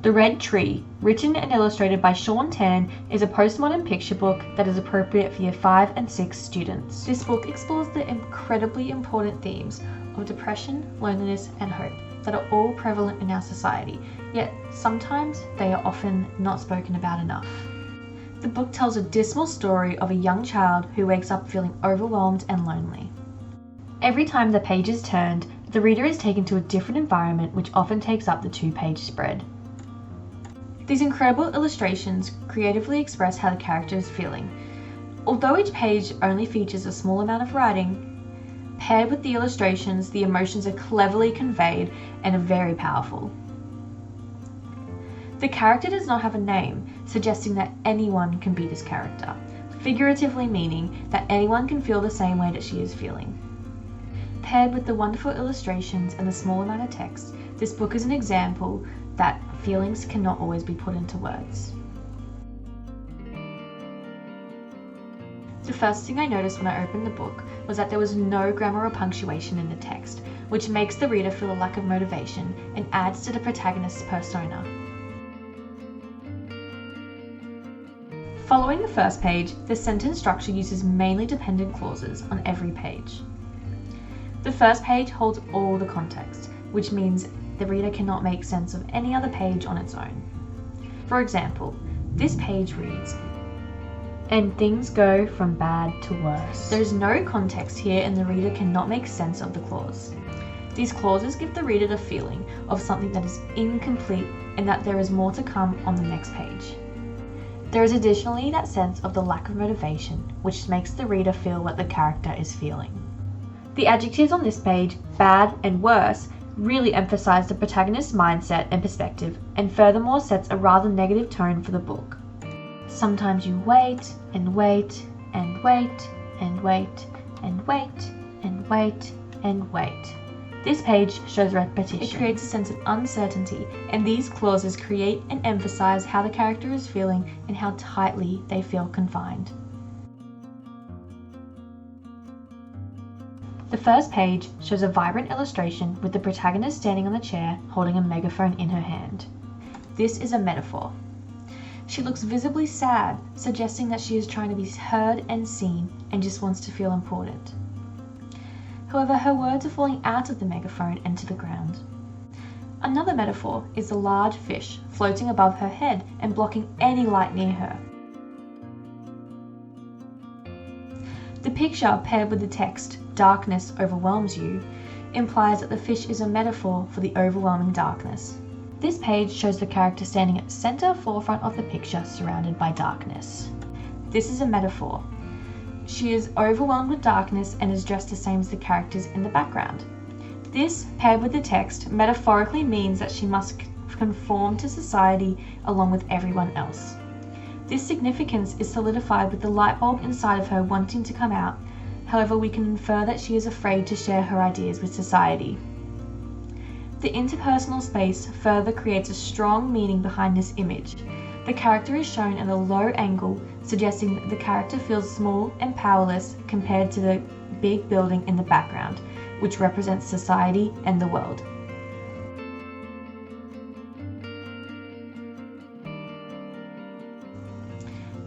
The Red Tree, written and illustrated by Shaun, is a postmodern picture book that is appropriate for Year 5 and 6 students. This book explores the incredibly important themes of depression, loneliness, and hope that are all prevalent in our society, yet sometimes they are often not spoken about enough. The book tells a dismal story of a young child who wakes up feeling overwhelmed and lonely. Every time the page is turned, the reader is taken to a different environment, which often takes up the 2-page spread. These incredible illustrations creatively express how the character is feeling. Although each page only features a small amount of writing, paired with the illustrations, the emotions are cleverly conveyed and are very powerful. The character does not have a name, suggesting that anyone can be this character, figuratively meaning that anyone can feel the same way that she is feeling. Paired with the wonderful illustrations and the small amount of text, this book is an example that feelings cannot always be put into words. The first thing I noticed when I opened the book was that there was no grammar or punctuation in the text, which makes the reader feel a lack of motivation and adds to the protagonist's persona. Following the first page, the sentence structure uses mainly dependent clauses on every page. The first page holds all the context, which means the reader cannot make sense of any other page on its own. For example, this page reads, "And things go from bad to worse." There is no context here and the reader cannot make sense of the clause. These clauses give the reader the feeling of something that is incomplete and that there is more to come on the next page. There is additionally that sense of the lack of motivation, which makes the reader feel what the character is feeling. The adjectives on this page, bad and worse, really emphasize the protagonist's mindset and perspective, and furthermore sets a rather negative tone for the book. Sometimes you wait and wait and wait and wait and wait and wait and wait. This page shows repetition. It creates a sense of uncertainty, and these clauses create and emphasize how the character is feeling and how tightly they feel confined. The first page shows a vibrant illustration with the protagonist standing on the chair holding a megaphone in her hand. This is a metaphor. She looks visibly sad, suggesting that she is trying to be heard and seen and just wants to feel important. However, her words are falling out of the megaphone and to the ground. Another metaphor is a large fish floating above her head and blocking any light near her. The picture, paired with the text, "Darkness overwhelms you," implies that the fish is a metaphor for the overwhelming darkness. This page shows the character standing at the center forefront of the picture, surrounded by darkness. This is a metaphor. She is overwhelmed with darkness and is dressed the same as the characters in the background. This, paired with the text, metaphorically means that she must conform to society along with everyone else. This significance is solidified with the light bulb inside of her wanting to come out. However, we can infer that she is afraid to share her ideas with society. The interpersonal space further creates a strong meaning behind this image. The character is shown at a low angle, suggesting that the character feels small and powerless compared to the big building in the background, which represents society and the world.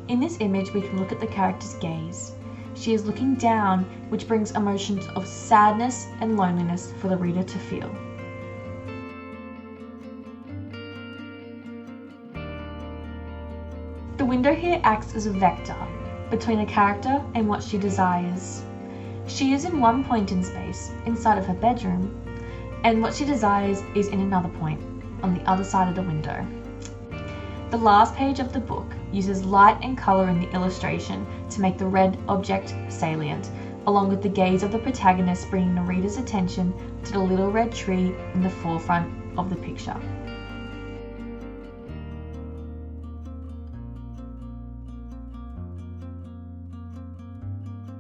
In this image, we can look at the character's gaze. She is looking down, which brings emotions of sadness and loneliness for the reader to feel. The window here acts as a vector between the character and what she desires. She is in one point in space, inside of her bedroom, and what she desires is in another point, on the other side of the window. The last page of the book uses light and color in the illustration to make the red object salient, along with the gaze of the protagonist bringing the reader's attention to the little red tree in the forefront of the picture.